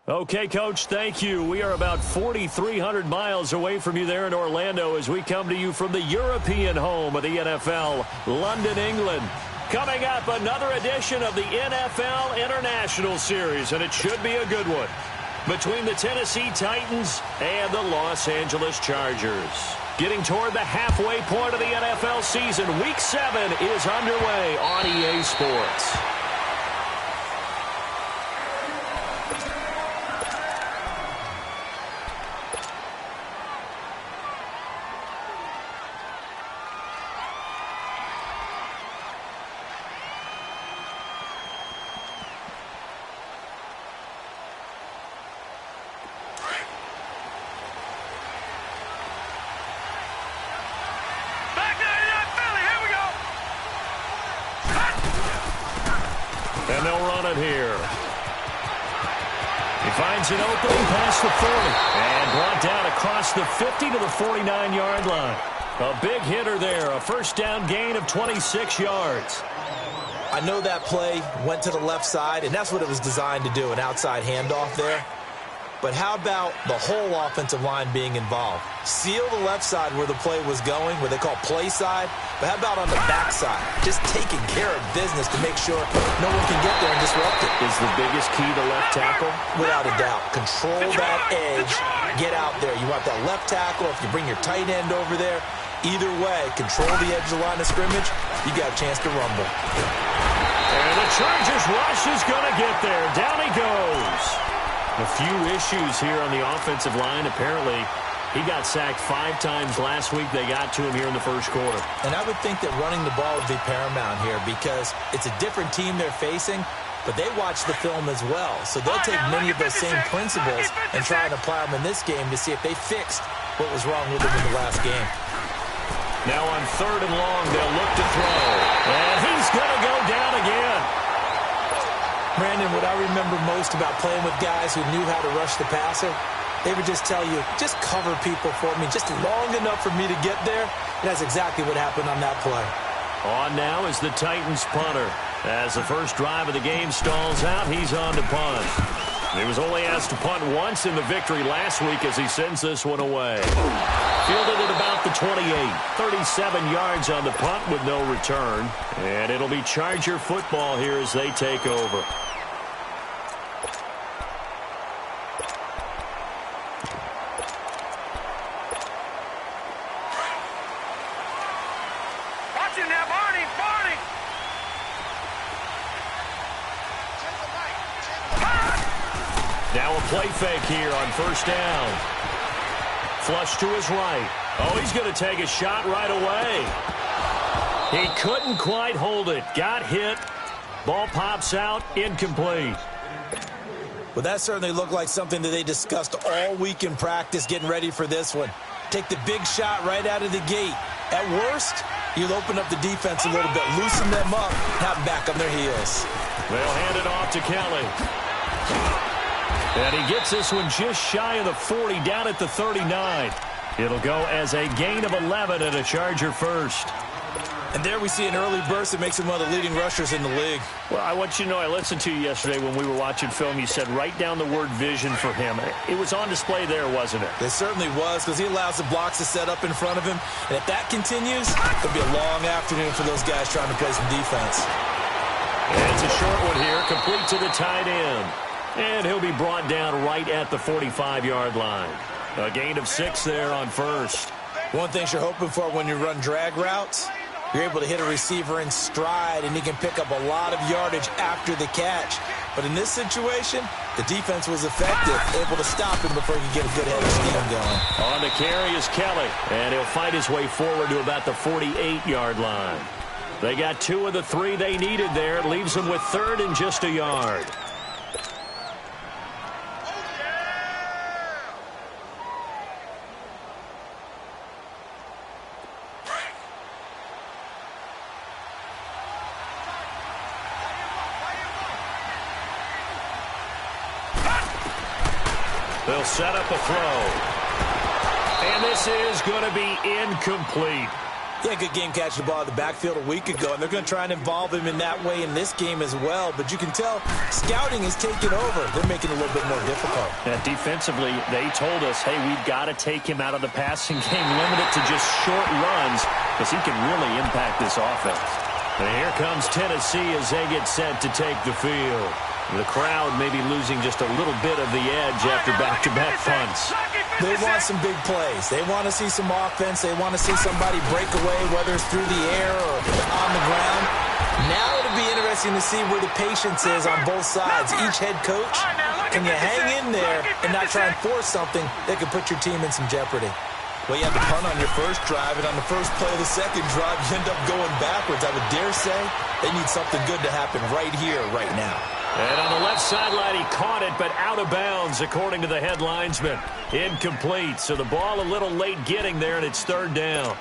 Okay, Coach, thank you. We are about 4,300 miles away from you there in Orlando as we come to you from the European home of the NFL, London, England. Coming up, another edition of the NFL International Series, and it should be a good one, between the Tennessee Titans and the Los Angeles Chargers. Getting toward the halfway point of the NFL season, Week 7 is underway on EA Sports. And they'll run it here. He finds an opening past the 40. And brought down across the 50 to the 49-yard line. A big hitter there. A first down gain of 26 yards. I know that play went to the left side, and that's what it was designed to do, an outside handoff there. But how about the whole offensive line being involved? Seal the left side where the play was going, what they call play side. But how about on the back side? Just taking care of business to make sure no one can get there and disrupt it. Is the biggest key the left tackle? Without a doubt. Control that edge. Get out there. You want that left tackle. If you bring your tight end over there, either way, control the edge of the line of scrimmage, you got a chance to rumble. And the Chargers rush is going to get there. Down he goes. A few issues here on the offensive line. Apparently, he got sacked 5 times last week. They got to him here in the first quarter. And I would think that running the ball would be paramount here because it's a different team they're facing, but they watch the film as well. So they'll take many of those same principles and try and apply them in this game to see if they fixed what was wrong with them in the last game. Now on 3rd and long, they'll look to throw. And he's going to go down again. Brandon, what I remember most about playing with guys who knew how to rush the passer, they would just tell you, just cover people for me, just long enough for me to get there. And that's exactly what happened on that play. On now is the Titans punter. As the first drive of the game stalls out, he's on to punt. He was only asked to punt once in the victory last week as he sends this one away. Fielded at about the 28. 37 yards on the punt with no return. And it'll be Charger football here as they take over. Now a play fake here on first down. Flush to his right. Oh, he's going to take a shot right away. He couldn't quite hold it. Got hit. Ball pops out. Incomplete. Well, that certainly looked like something that they discussed all week in practice getting ready for this one. Take the big shot right out of the gate. At worst, you'll open up the defense a little bit, loosen them up, have them back on their heels. They'll hand it off to Kelly. And he gets this one just shy of the 40, down at the 39. It'll go as a gain of 11 and a Charger first. And there we see an early burst that makes him one of the leading rushers in the league. Well, I want you to know, I listened to you yesterday when we were watching film. You said write down the word vision for him. It was on display there, wasn't it? It certainly was, because he allows the blocks to set up in front of him. And if that continues, it'll be a long afternoon for those guys trying to play some defense. And it's a short one here, complete to the tight end. And he'll be brought down right at the 45-yard line. A gain of 6 there on first. One thing you're hoping for when you run drag routes, you're able to hit a receiver in stride, and he can pick up a lot of yardage after the catch. But in this situation, the defense was effective, able to stop him before he could get a good head of steam going. On the carry is Kelly, and he'll fight his way forward to about the 48-yard line. They got 2 of the 3 they needed there. It leaves them with 3rd and just a yard. They'll set up a throw. And this is going to be incomplete. Yeah, good game catching the ball in the backfield a week ago, and they're going to try and involve him in that way in this game as well. But you can tell scouting is taking over. They're making it a little bit more difficult. And defensively, they told us, hey, we've got to take him out of the passing game, limit it to just short runs, because he can really impact this offense. And here comes Tennessee as they get set to take the field. The crowd maybe losing just a little bit of the edge after back-to-back punts. They want some big plays. They want to see some offense. They want to see somebody break away, whether it's through the air or on the ground. Now it'll be interesting to see where the patience is on both sides. Each head coach, can you hang in there and not try and force something that could put your team in some jeopardy? Well, you have to punt on your first drive, and on the first play of the second drive, you end up going backwards. I would dare say they need something good to happen right here, right now. And on the left sideline, he caught it, but out of bounds, according to the head linesman. Incomplete, so the ball a little late getting there, and it's third down.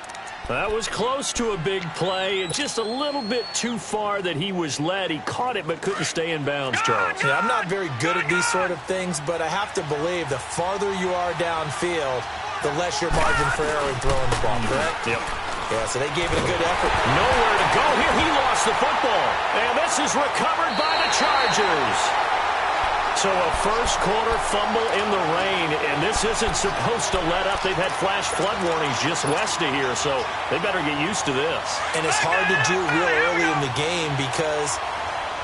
That was close to a big play, and just a little bit too far that he was led. He caught it, but couldn't stay in bounds, Charles. Yeah, I'm not very good at these sort of things, but I have to believe the farther you are downfield, the less your margin for error in throwing the ball, correct? Yep. Yeah, so they gave it a good effort. Nowhere to go here. He lost the football. And this is recovered by the Chargers. So a first-quarter fumble in the rain, and this isn't supposed to let up. They've had flash flood warnings just west of here, so they better get used to this. And it's hard to do real early in the game because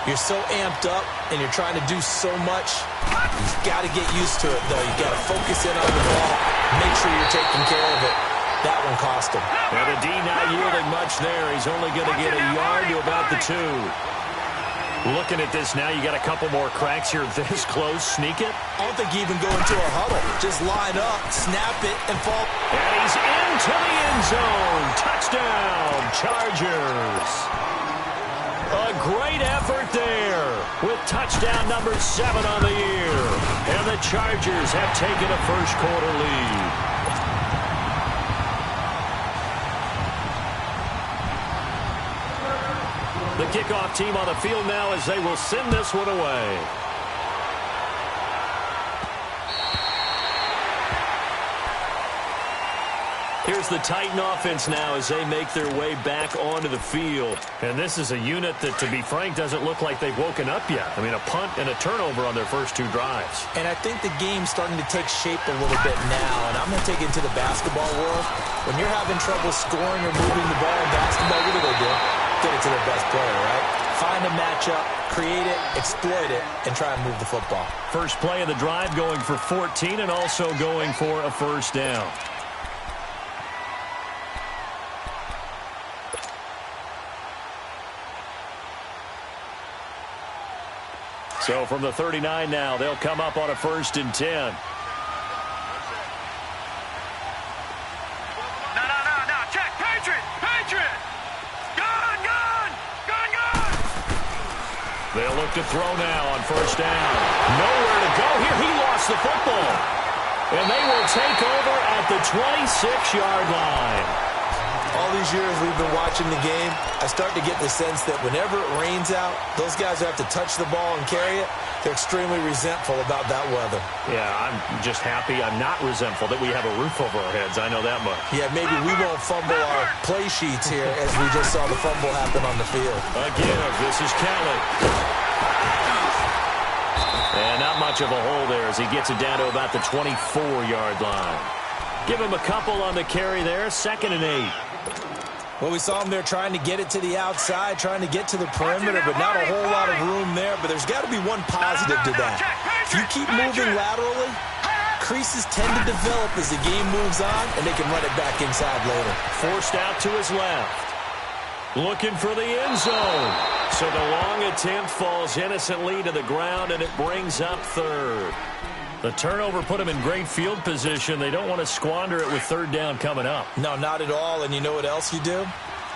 you're so amped up and you're trying to do so much. You've got to get used to it, though. You've got to focus in on the ball, make sure you're taking care of it. That one cost him. And the D not yielding much there. He's only going to get a yard to about the 2. Looking at this now, you got a couple more cracks here this close. Sneak it. I don't think you even go into a huddle. Just line up, snap it, and fall. And he's into the end zone. Touchdown, Chargers. A great effort there with touchdown number 7 on the year. And the Chargers have taken a first-quarter lead. The kickoff team on the field now as they will send this one away. Here's the Titan offense now as they make their way back onto the field. And this is a unit that, to be frank, doesn't look like they've woken up yet. I mean, a punt and a turnover on their first 2 drives. And I think the game's starting to take shape a little bit now. And I'm going to take it to the basketball world. When you're having trouble scoring or moving the ball in basketball, what do? Get it to their best player, right? Find a matchup, create it, exploit it, and try and move the football. First play of the drive going for 14 and also going for a first down. So from the 39 now, they'll come up on a 1st and 10. They'll look to throw now on first down. Nowhere to go here. He lost the football. And they will take over at the 26-yard line. All these years we've been watching the game, I start to get the sense that whenever it rains out, those guys who have to touch the ball and carry it, they're extremely resentful about that weather. Yeah, I'm just happy I'm not resentful that we have a roof over our heads. I know that much. Yeah, maybe we won't fumble our play sheets here as we just saw the fumble happen on the field. Again, this is Kelly. And not much of a hole there as he gets it down to about the 24-yard line. Give him a couple on the carry there, 2nd and 8. Well, we saw him there trying to get it to the outside, trying to get to the perimeter, but not a whole lot of room there. But there's got to be one positive to that. If you keep moving laterally, creases tend to develop as the game moves on, and they can run it back inside later. Forced out to his left. Looking for the end zone. So the long attempt falls innocently to the ground, and it brings up 3rd. The turnover put them in great field position. They don't want to squander it with 3rd down coming up. No, not at all. And you know what else you do?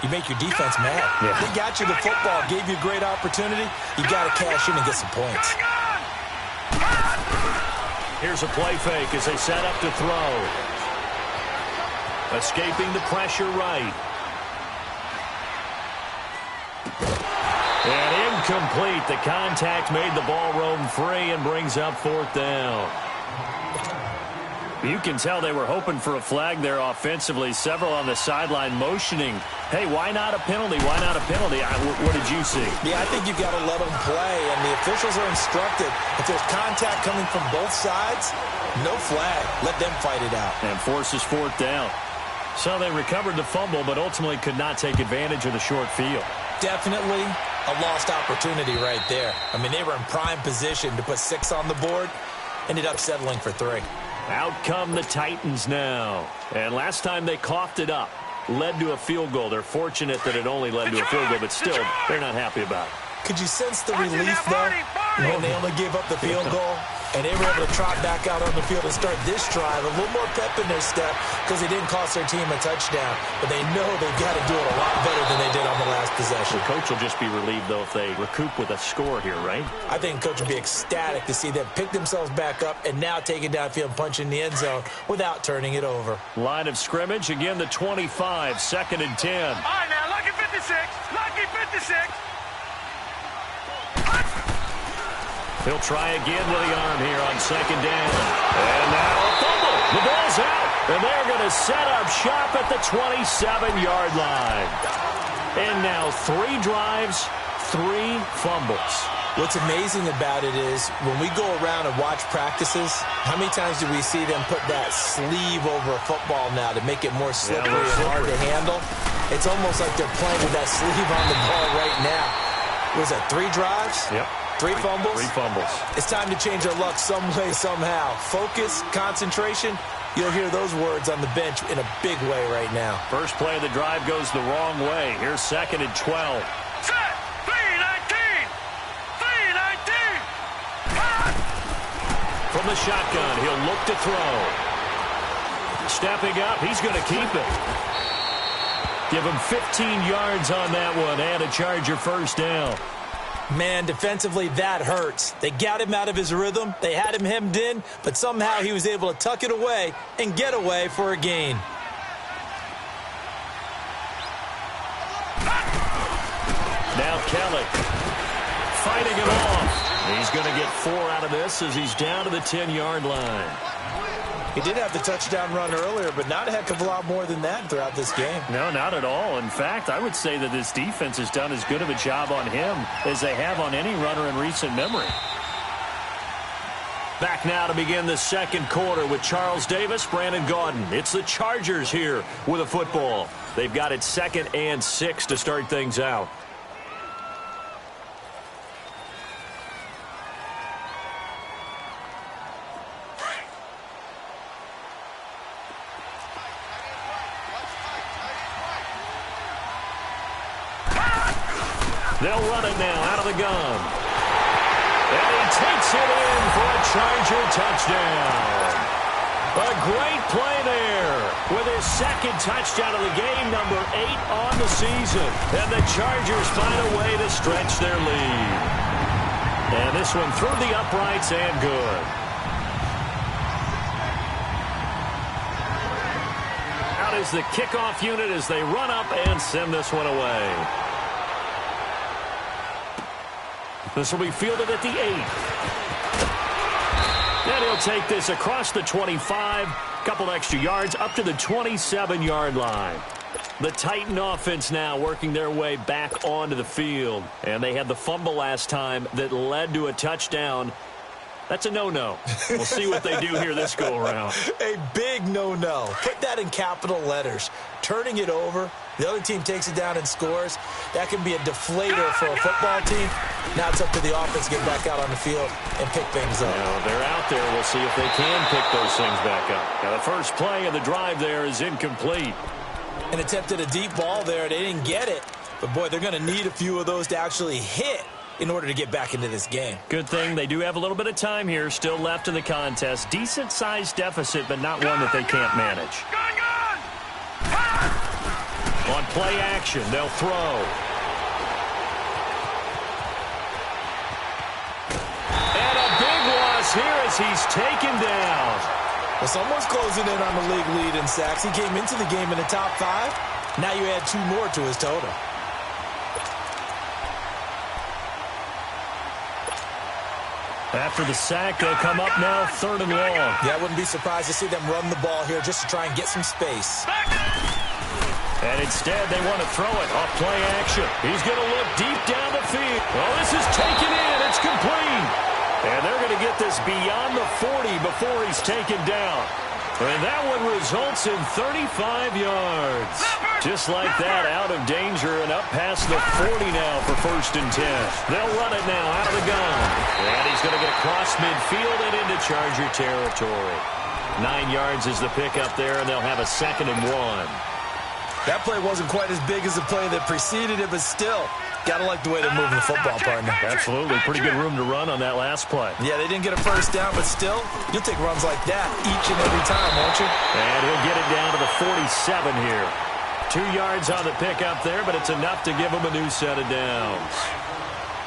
You make your defense mad. Yeah. They got you the football, gave you a great opportunity. You got to cash in and get some points. Here's a play fake as they set up to throw. Escaping the pressure right. And incomplete. The contact made the ball roam free and brings up 4th down. You can tell they were hoping for a flag there offensively. Several on the sideline motioning, hey, why not a penalty? Why not a penalty? What did you see? Yeah, I think you've got to let them play, and the officials are instructed. If there's contact coming from both sides, no flag. Let them fight it out. And forces fourth down. So they recovered the fumble, but ultimately could not take advantage of the short field. Definitely a lost opportunity right there. I mean, they were in prime position to put 6 on the board. Ended up settling for 3. Out come the Titans now. And last time they coughed it up, led to a field goal. They're fortunate that it only led to a field goal, but still, they're not happy about it. Could you sense the relief, though, when they only gave up the field goal? And they were able to trot back out on the field and start this drive. A little more pep in their step because they didn't cost their team a touchdown. But they know they've got to do it a lot better than they did on the last possession. The coach will just be relieved, though, if they recoup with a score here, right? I think the coach will be ecstatic to see them pick themselves back up and now take it downfield and punch in the end zone without turning it over. Line of scrimmage, again the 25, 2nd and 10. All right, now, lucky 56, lucky 56. He'll try again with the arm here on 2nd down. And now a fumble. The ball's out. And they're going to set up shop at the 27-yard line. And now 3 drives, 3 fumbles. What's amazing about it is when we go around and watch practices, how many times do we see them put that sleeve over a football now to make it more slippery and hard to handle? It's almost like they're playing with that sleeve on the ball right now. Was that 3 drives? Yep. 3 fumbles? 3 fumbles. It's time to change our luck some way, somehow. Focus, concentration. You'll hear those words on the bench in a big way right now. First play of the drive goes the wrong way. Here's 2nd and 12. Set, 3-19, 3-19. From the shotgun, he'll look to throw. Stepping up, he's going to keep it. Give him 15 yards on that one and a Charger first down. Man, defensively, that hurts. They got him out of his rhythm. They had him hemmed in, but somehow he was able to tuck it away and get away for a gain. Now Kelly fighting it off. He's going to get 4 out of this as he's down to the 10-yard line. He did have the touchdown run earlier, but not a heck of a lot more than that throughout this game. No, not at all. In fact, I would say that this defense has done as good of a job on him as they have on any runner in recent memory. Back now to begin the 2nd quarter with Charles Davis, Brandon Gaudin. It's the Chargers here with a football. They've got it 2nd and 6 to start things out. They'll run it now out of the gun. And he takes it in for a Charger touchdown. A great play there with his 2nd touchdown of the game, number 8 on the season. And the Chargers find a way to stretch their lead. And this one through the uprights and good. Out is the kickoff unit as they run up and send this one away. This will be fielded at the 8. And he'll take this across the 25, couple extra yards, up to the 27-yard line. The Titan offense now working their way back onto the field. And they had the fumble last time that led to a touchdown. That's a no-no. We'll see what they do here this go-around. A big no-no. Put that in capital letters. Turning it over, the other team takes it down and scores. That can be a deflator for a football team. Now it's up to the offense to get back out on the field and pick things up. Now they're out there. We'll see if they can pick those things back up. Now the first play of the drive there is incomplete. And attempted a deep ball there. They didn't get it. But, boy, they're going to need a few of those to actually hit in order to get back into this game. Good thing they do have a little bit of time here still left in the contest. Decent-sized deficit, but not one that they can't manage. On play action, they'll throw. And a big loss here as he's taken down. Well, someone's closing in on the league lead in sacks. He came into the game in the top 5. Now you add 2 more to his total. After the sack, they'll come up now, 3rd and long. Yeah, I wouldn't be surprised to see them run the ball here just to try and get some space. And instead, they want to throw it off play action. He's going to look deep down the field. Oh, this is taken in. It's complete. And they're going to get this beyond the 40 before he's taken down. And that one results in 35 yards. Just like that, out of danger and up past the 40 now for 1st and 10. They'll run it now out of the gun. And he's going to get across midfield and into Charger territory. 9 yards is the pickup there, and they'll have a 2nd and 1. That play wasn't quite as big as the play that preceded it, but still, got to like the way they're moving the football, partner. Absolutely. Pretty good room to run on that last play. Yeah, they didn't get a 1st down, but still, you'll take runs like that each and every time, won't you? And he'll get it down to the 47 here. 2 yards on the pickup there, but it's enough to give him a new set of downs.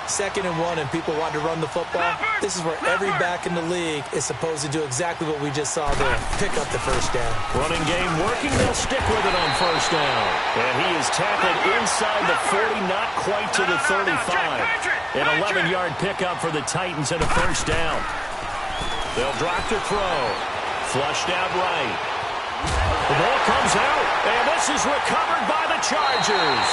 2nd and 1, and people want to run the football. This is where every back in the league is supposed to do exactly what we just saw there. Pick up the 1st down. Running game working. They'll stick with it on 1st down. And he is tackled inside the 40, not quite to the 35. An 11-yard pickup for the Titans and a 1st down. They'll drop to throw. Flushed out right. The ball comes out, and this is recovered by the Chargers.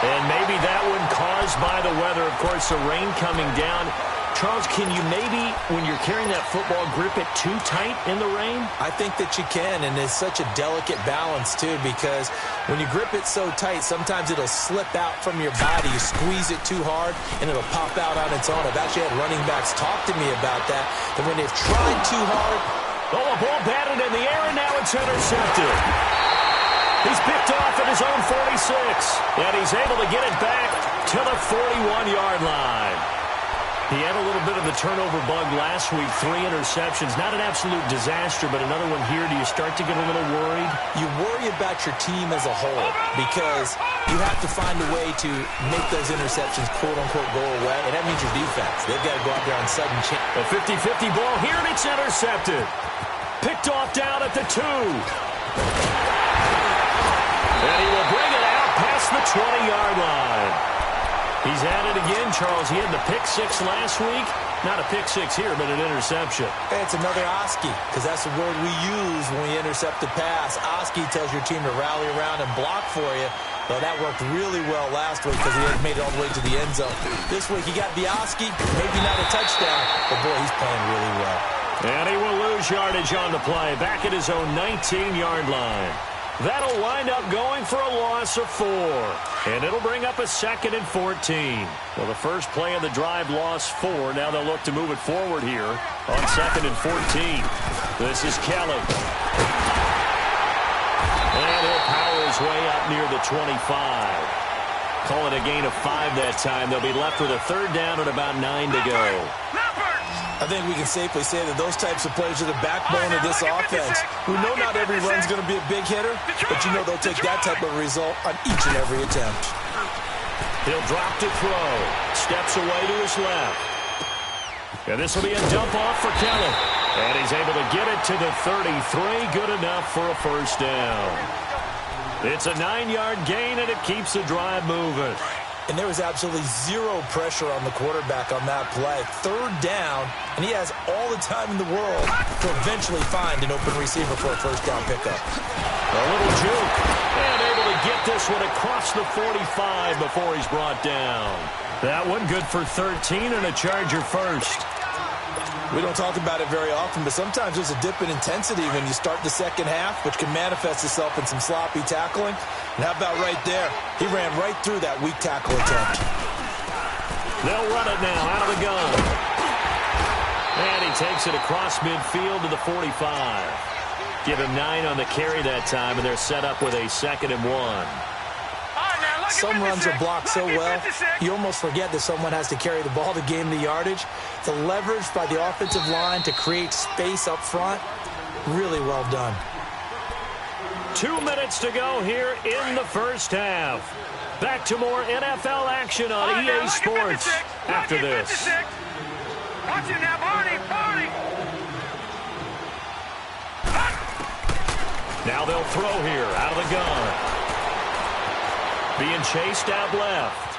And maybe that one caused by the weather. Of course, the rain coming down. Charles, can you maybe, when you're carrying that football, grip it too tight in the rain? I think that you can, and it's such a delicate balance, too, because when you grip it so tight, sometimes it'll slip out from your body. You squeeze it too hard, and it'll pop out on its own. I've actually had running backs talk to me about that when they've tried too hard. Oh, a ball batted in the air, and now it's intercepted. He's picked off at his own 46, and he's able to get it back to the 41-yard line. He had a little bit of the turnover bug last week, 3 interceptions. Not an absolute disaster, but another one here. Do you start to get a little worried? You worry about your team as a whole because you have to find a way to make those interceptions, quote-unquote, go away, and that means your defense. They've got to go out there on sudden change. A 50-50 ball here, and it's intercepted. Picked off down at the 2. And he will bring it out past the 20-yard line. He's at it again, Charles. He had the pick-6 last week. Not a pick-6 here, but an interception. Hey, it's another Oski, because that's the word we use when we intercept a pass. Oski tells your team to rally around and block for you. Well, that worked really well last week because he had made it all the way to the end zone. This week, he got the Oski, maybe not a touchdown, but, boy, he's playing really well. And he will lose yardage on the play, back at his own 19-yard line. That'll wind up going for a loss of 4. And it'll bring up a 2nd and 14. Well, the first play of the drive lost 4. Now they'll look to move it forward here on 2nd and 14. This is Kelly. And he'll power his way up near the 25. Call it a gain of 5 that time. They'll be left with a 3rd down and about 9 to go. I think we can safely say that those types of plays are the backbone of this offense. We know not every run's going to be a big hitter, but you know they'll take that type of result on each and every attempt. He'll drop to throw. Steps away to his left. And this will be a dump off for Kelly. And he's able to get it to the 33. Good enough for a 1st down. It's a 9-yard gain, and it keeps the drive moving. And there was absolutely zero pressure on the quarterback on that play. 3rd down, and he has all the time in the world to eventually find an open receiver for a 1st down pickup. A little juke. And able to get this one across the 45 before he's brought down. That one good for 13 and a Charger 1st. We don't talk about it very often, but sometimes there's a dip in intensity when you start the second half, which can manifest itself in some sloppy tackling. And how about right there? He ran right through that weak tackle attempt. They'll run it now out of the gun. And he takes it across midfield to the 45. Give him 9 on the carry that time, and they're set up with a 2nd and 1. Some runs are blocked so well, you almost forget that someone has to carry the ball to gain the yardage. The leverage by the offensive line to create space up front, really well done. 2 minutes to go here in the 1st half. Back to more NFL action on EA Sports after this. Watch it now, Barney, Barney. Now they'll throw here out of the gun. Being chased out left.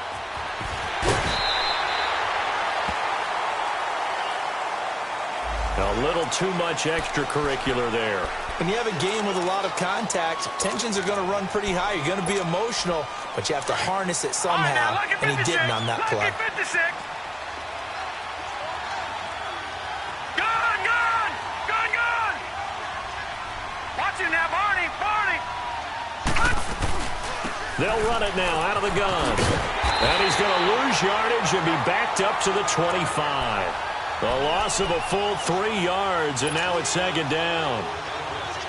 A little too much extracurricular there. When you have a game with a lot of contact, tensions are going to run pretty high. You're going to be emotional, but you have to harness it somehow, and he didn't on that play. They'll run it now out of the gun. And he's going to lose yardage and be backed up to the 25. A loss of a full 3 yards, and now it's second down.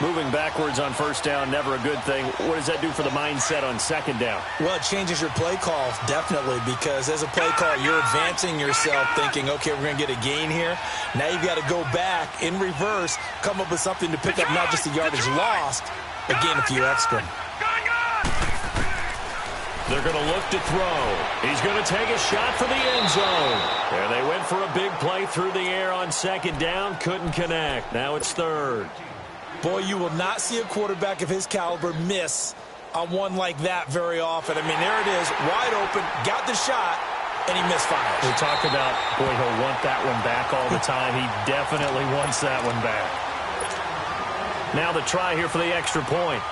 Moving backwards on first down, never a good thing. What does that do for the mindset on second down? Well, it changes your play call, definitely, because as a play call, you're advancing yourself thinking, okay, we're going to get a gain here. Now you've got to go back in reverse, come up with something to pick up not just the yardage lost, but gain a few extra. They're going to look to throw. He's going to take a shot for the end zone. And they went for a big play through the air on second down. Couldn't connect. Now it's third. Boy, you will not see a quarterback of his caliber miss on one like that very often. I mean, there it is, wide open, got the shot, and he misfires. We talk about, boy, he'll want that one back all the time. He definitely wants that one back. Now the try here for the extra point.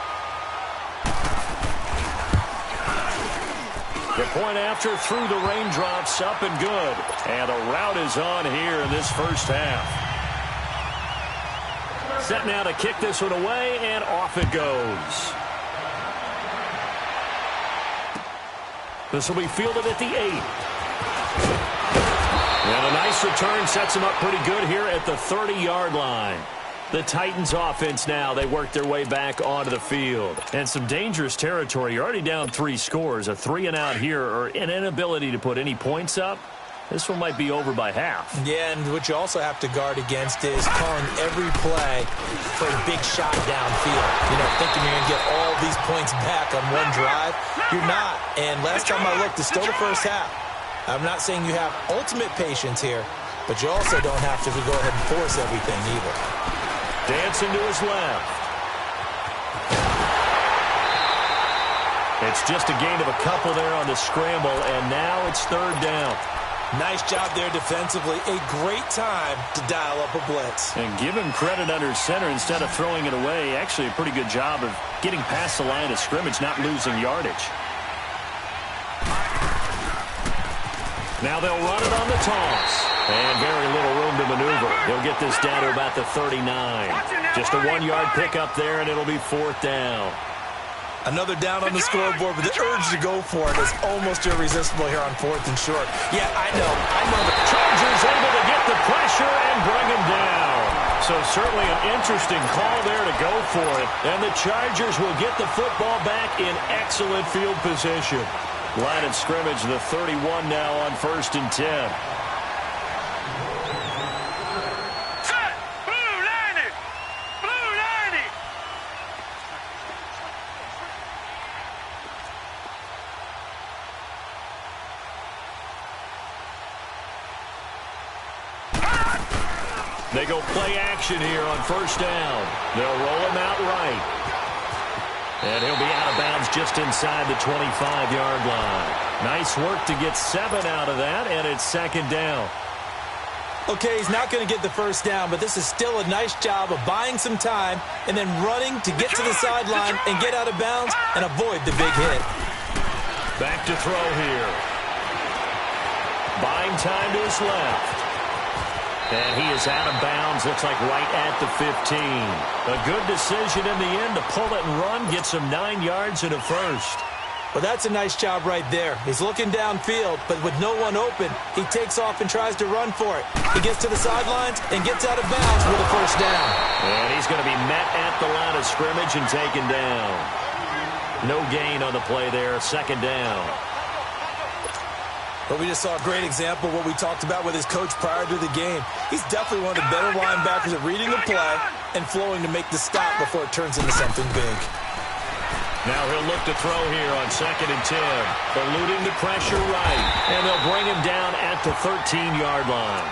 The point after through the raindrops, up and good. And a rout is on here in this first half. Set now to kick this one away, and off it goes. This will be fielded at the 8. And a nice return sets him up pretty good here at the 30-yard line. The Titans offense now, they work their way back onto the field. And some dangerous territory. You're already down 3 scores. A 3-and-out here, or an inability to put any points up. This one might be over by half. Yeah, and what you also have to guard against is calling every play for a big shot downfield. You know, thinking you're going to get all these points back on one drive. You're not. And last time I looked, it's still the first half. I'm not saying you have ultimate patience here, but you also don't have to go ahead and force everything either. Dancing to his left. It's just a gain of a couple there on the scramble, and now it's third down. Nice job there defensively. A great time to dial up a blitz. And give him credit under center instead of throwing it away. Actually, a pretty good job of getting past the line of scrimmage, not losing yardage. Now they'll run it on the toss. And very little room to maneuver. He'll get this down to about the 39. Just a 1-yard pickup there, and it'll be fourth down. Another down on the scoreboard, but the urge to go for it is almost irresistible here on 4th and short. Yeah, I know. The Chargers able to get the pressure and bring him down. So certainly an interesting call there to go for it. And the Chargers will get the football back in excellent field position. Line of scrimmage, the 31 now on 1st and 10. They go play action here on first down. They'll roll him out right. And he'll be out of bounds just inside the 25-yard line. Nice work to get 7 out of that, and it's second down. Okay, he's not going to get the first down, but this is still a nice job of buying some time and then running to get to the sideline and get out of bounds and avoid the big hit. Back to throw here. Buying time to his left. And he is out of bounds, looks like right at the 15. A good decision in the end to pull it and run, get some 9 yards and a first. Well, that's a nice job right there. He's looking downfield, but with no one open, he takes off and tries to run for it. He gets to the sidelines and gets out of bounds with a first down. And he's going to be met at the line of scrimmage and taken down. No gain on the play there, second down. But we just saw a great example of what we talked about with his coach prior to the game. He's definitely one of the better linebackers at reading the play and flowing to make the stop before it turns into something big. Now he'll look to throw here on 2nd and 10. Eluding the pressure right. And they'll bring him down at the 13-yard line.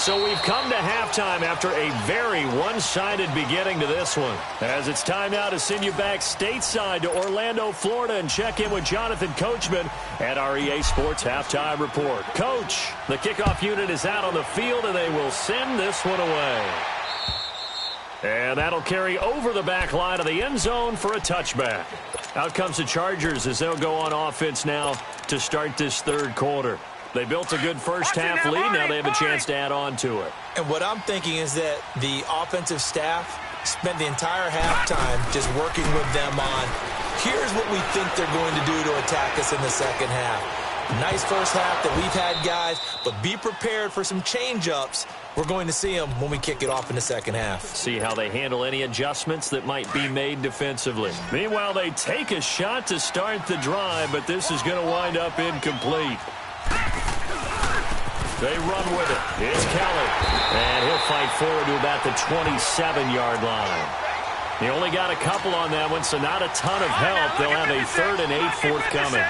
So we've come to halftime after a very one-sided beginning to this one. As it's time now to send you back stateside to Orlando, Florida, and check in with Jonathan Coachman at our EA Sports Halftime Report. Coach, the kickoff unit is out on the field, and they will send this one away. And that'll carry over the back line of the end zone for a touchback. Out comes the Chargers as they'll go on offense now to start this third quarter. They built a good first-half lead. Now they have a chance to add on to it. And what I'm thinking is that the offensive staff spent the entire halftime just working with them on, here's what we think they're going to do to attack us in the second half. Nice first half that we've had, guys, but be prepared for some change-ups. We're going to see them when we kick it off in the second half. See how they handle any adjustments that might be made defensively. Meanwhile, they take a shot to start the drive, but this is going to wind up incomplete. They run with it. It's Kelly. And he'll fight forward to about the 27-yard line. He only got a couple on that one, so not a ton of help. They'll have a 3rd and 8 forthcoming.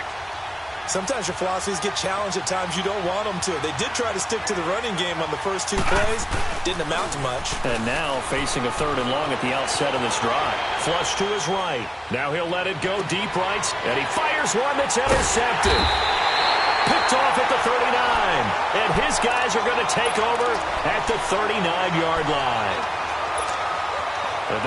Sometimes your philosophies get challenged at times you don't want them to. They did try to stick to the running game on the first 2 plays. Didn't amount to much. And now facing a 3rd and long at the outset of this drive. Flush to his right. Now he'll let it go deep right, and he fires one that's intercepted. Picked off at the 39. And his guys are going to take over at the 39-yard line.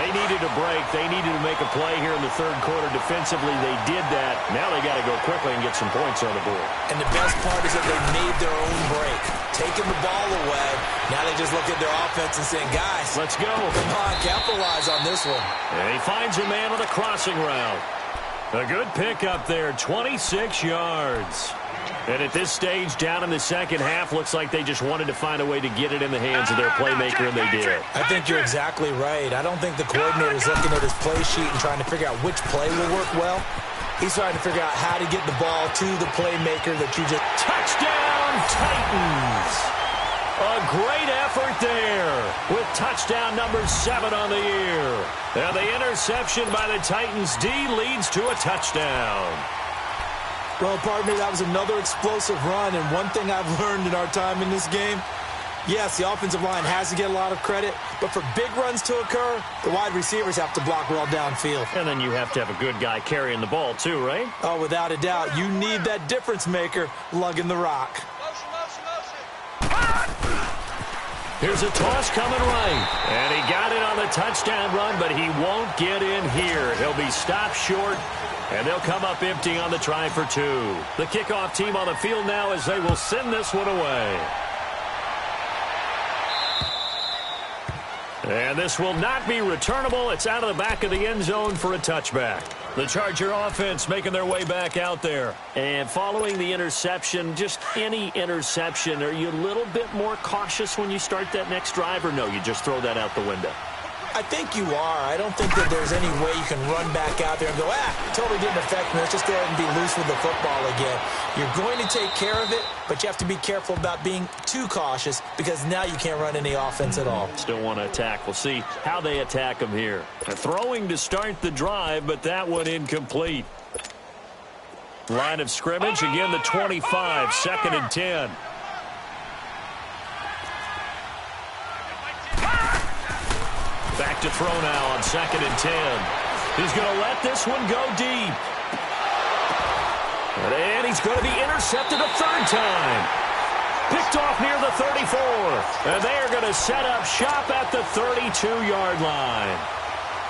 They needed a break. They needed to make a play here in the third quarter. Defensively, they did that. Now they got to go quickly and get some points on the board. And the best part is that they made their own break. Taking the ball away. Now they just look at their offense and saying, guys, let's go. Come on, capitalize on this one. And he finds a man on the crossing route. A good pick up there, 26 yards. And at this stage, down in the second half, looks like they just wanted to find a way to get it in the hands of their playmaker, and they did. I think you're exactly right. I don't think the coordinator is looking at his play sheet and trying to figure out which play will work well. He's trying to figure out how to get the ball to the playmaker that you just... Touchdown, Titans! A great effort there with touchdown number 7 on the year. And the interception by the Titans D leads to a touchdown. Well, partner, that was another explosive run, and one thing I've learned in our time in this game, yes, the offensive line has to get a lot of credit, but for big runs to occur, the wide receivers have to block well downfield. And then you have to have a good guy carrying the ball too, right? Oh, without a doubt. You need that difference maker lugging the rock. Here's a toss coming right, and he got it on the touchdown run, but he won't get in here. He'll be stopped short. And they'll come up empty on the try for 2. The kickoff team on the field now as they will send this one away. And this will not be returnable. It's out of the back of the end zone for a touchback. The Charger offense making their way back out there. And following the interception, just any interception, are you a little bit more cautious when you start that next drive, or no, you just throw that out the window? I think you are. I don't think that there's any way you can run back out there and go, totally didn't affect me. Let's just go ahead and be loose with the football again. You're going to take care of it, but you have to be careful about being too cautious because now you can't run any offense at all. Still want to attack. We'll see how they attack them here. Throwing to start the drive, but that one incomplete. Line of scrimmage, again the 25, 2nd and 10. Back to throw now on 2nd and 10. He's going to let this one go deep. And he's going to be intercepted a 3rd time. Picked off near the 34. And they are going to set up shop at the 32-yard line.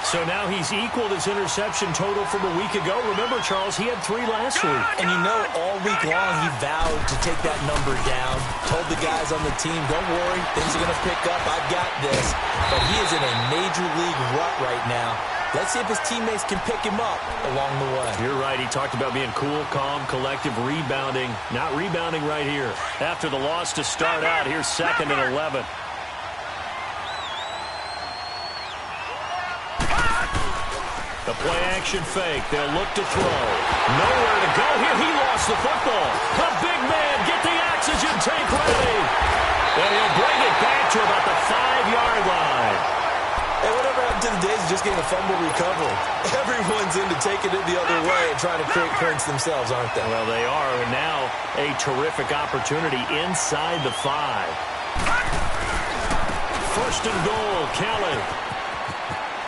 So now he's equaled his interception total from a week ago. Remember, Charles, he had 3 last week. And you know, all week long he vowed to take that number down. Told the guys on the team, don't worry, things are going to pick up. I've got this. But he is in a major league rut right now. Let's see if his teammates can pick him up along the way. You're right. He talked about being cool, calm, collective, rebounding. Not rebounding right here. After the loss to start out, here's 2nd and 11. The play-action fake. They'll look to throw. Nowhere to go here. He lost the football. The big man, get the oxygen tank ready. And he'll bring it back to about the 5-yard line. Hey, whatever happened to the days of just getting a fumble recovery? Everyone's into taking it the other way and trying to create points themselves, aren't they? Well, they are. And now a terrific opportunity inside the 5. first and goal, Kelly.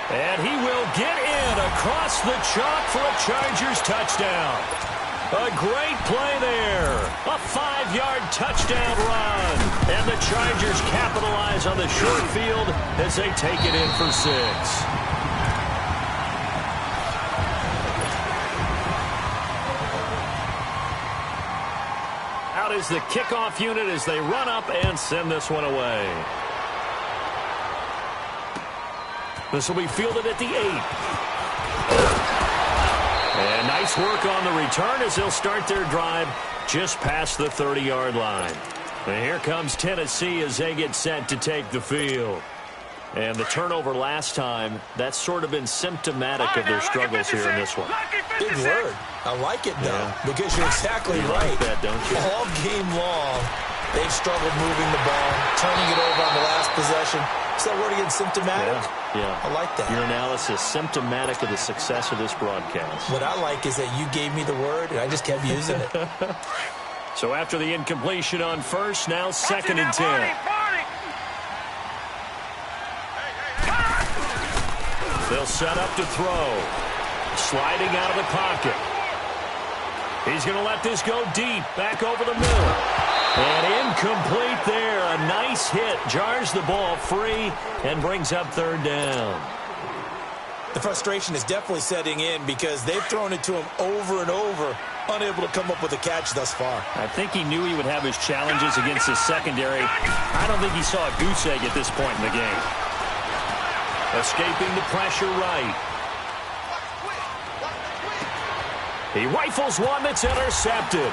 And he will get in across the chalk for a Chargers touchdown. A great play there. A 5-yard touchdown run. And the Chargers capitalize on the short field as they take it in for 6. Out is the kickoff unit as they run up and send this one away. This will be fielded at the 8. And nice work on the return as they'll start their drive just past the 30-yard line. And here comes Tennessee as they get set to take the field. And the turnover last time, that's sort of been symptomatic of their struggles here in this one. Big word. I like it, though, because you're exactly right. Like that, don't you? All game long, they've struggled moving the ball, turning it over on the last possession. Is that word again, symptomatic? Yeah. I like that. Your analysis, symptomatic of the success of this broadcast. What I like is that you gave me the word, and I just kept using it. So after the incompletion on first, now 2nd and 10. They'll set up to throw. Sliding out of the pocket. He's going to let this go deep, back over the middle. And incomplete there. A nice hit. Jars the ball free and brings up 3rd down. The frustration is definitely setting in because they've thrown it to him over and over, unable to come up with a catch thus far. I think he knew he would have his challenges against his secondary. I don't think he saw a goose egg at this point in the game. Escaping the pressure right. He rifles one that's intercepted.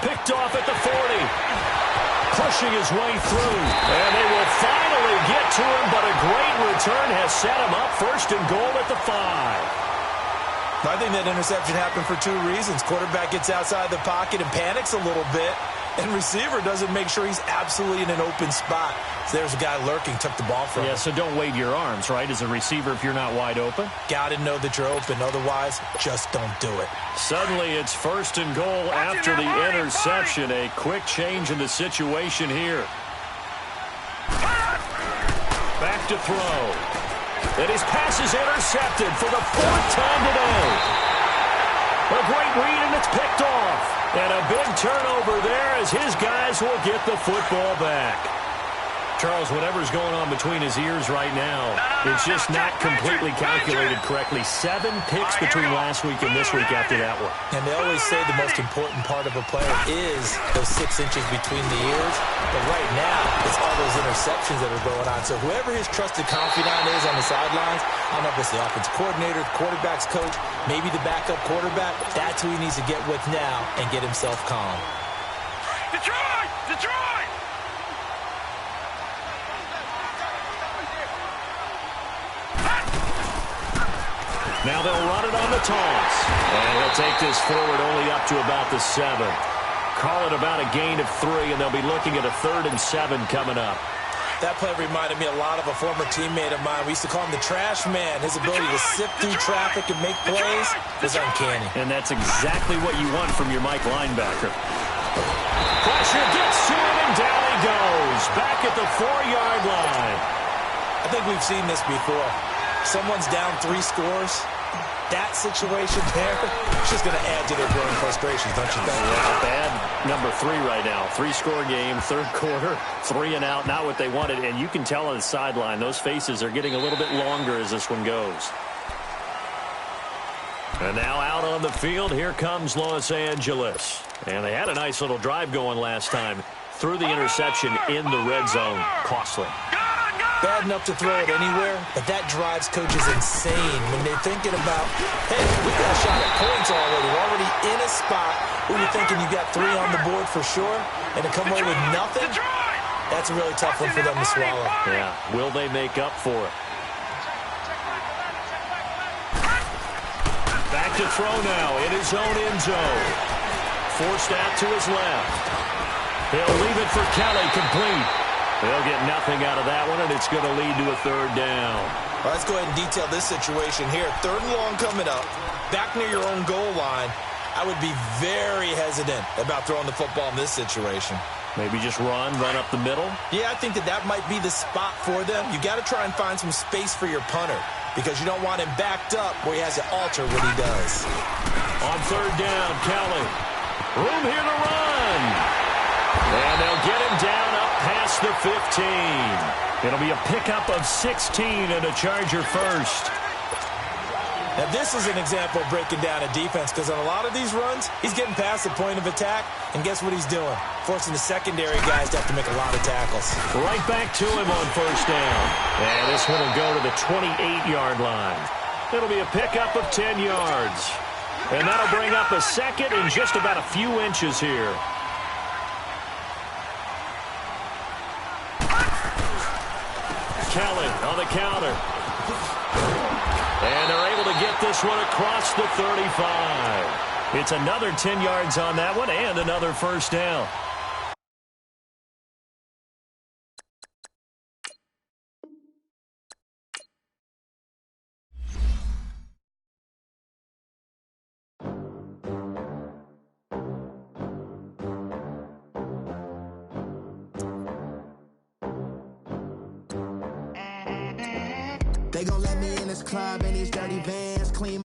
Picked off at the 40. Pushing his way through. And they will finally get to him, but a great return has set him up 1st and goal at the 5. I think that interception happened for 2 reasons. Quarterback gets outside the pocket and panics a little bit, and receiver doesn't make sure he's absolutely in an open spot. So there's a guy lurking, took the ball from him. Yeah, so don't wave your arms, right, as a receiver if you're not wide open. Got to know that you're open. Otherwise, just don't do it. Suddenly, it's 1st and goal after the interception. A quick change in the situation here. Back to throw. And his pass is intercepted for the 4th time today. A great read, and it's picked off. And a big turnover there as his guys will get the football back. Charles, whatever's going on between his ears right now, it's just not completely calculated correctly. 7 picks between last week and this week after that one. And they always say the most important part of a player is those 6 inches between the ears. But right now, it's all those interceptions that are going on. So whoever his trusted confidant is on the sidelines, I don't know if it's the offensive coordinator, the quarterback's coach, maybe the backup quarterback, that's who he needs to get with now and get himself calm. Detroit! Detroit! Now they'll run it on the toss. And he'll take this forward only up to about the 7. Call it about a gain of 3, and they'll be looking at a 3rd and 7 coming up. That play reminded me a lot of a former teammate of mine. We used to call him the trash man. His ability to sift through traffic and make plays was uncanny. And that's exactly what you want from your Mike linebacker. Pressure gets to him, and down he goes. Back at the 4-yard line. I think we've seen this before. Someone's down 3 scores. That situation there, it's just going to add to their growing frustrations, don't you think? Yeah, bad number 3 right now. 3-score game, 3rd quarter, 3 and out, not what they wanted. And you can tell on the sideline, those faces are getting a little bit longer as this one goes. And now out on the field, here comes Los Angeles. And they had a nice little drive going last time. Threw the interception in the red zone. Costly. Bad enough to throw it anywhere, but that drives coaches insane when they're thinking about, hey, we got a shot at points already. We're already in a spot where you're thinking you got 3 on the board for sure, and to come away with nothing, that's a really tough one for them to swallow. Yeah, will they make up for it? Back to throw now in his own end zone. Forced out to his left. He'll leave it for Kelly, complete. They'll get nothing out of that one, and it's going to lead to a 3rd down. Well, let's go ahead and detail this situation here. 3rd and long coming up, back near your own goal line. I would be very hesitant about throwing the football in this situation. Maybe just run up the middle? Yeah, I think that might be the spot for them. You got to try and find some space for your punter because you don't want him backed up where he has to alter what he does. On third down, Kelly. Room here to run. And they'll get him down up past the 15. It'll be a pickup of 16 and a Charger first. Now, this is an example of breaking down a defense because on a lot of these runs, he's getting past the point of attack, and guess what he's doing? Forcing the secondary guys to have to make a lot of tackles. Right back to him on first down. And this one will go to the 28-yard line. It'll be a pickup of 10 yards. And that'll bring up a second in just about a few inches here. Kelly on the counter. And they're able to get this one across the 35. It's another 10 yards on that one and another first down. They gon' let me in this club in these dirty vans, clean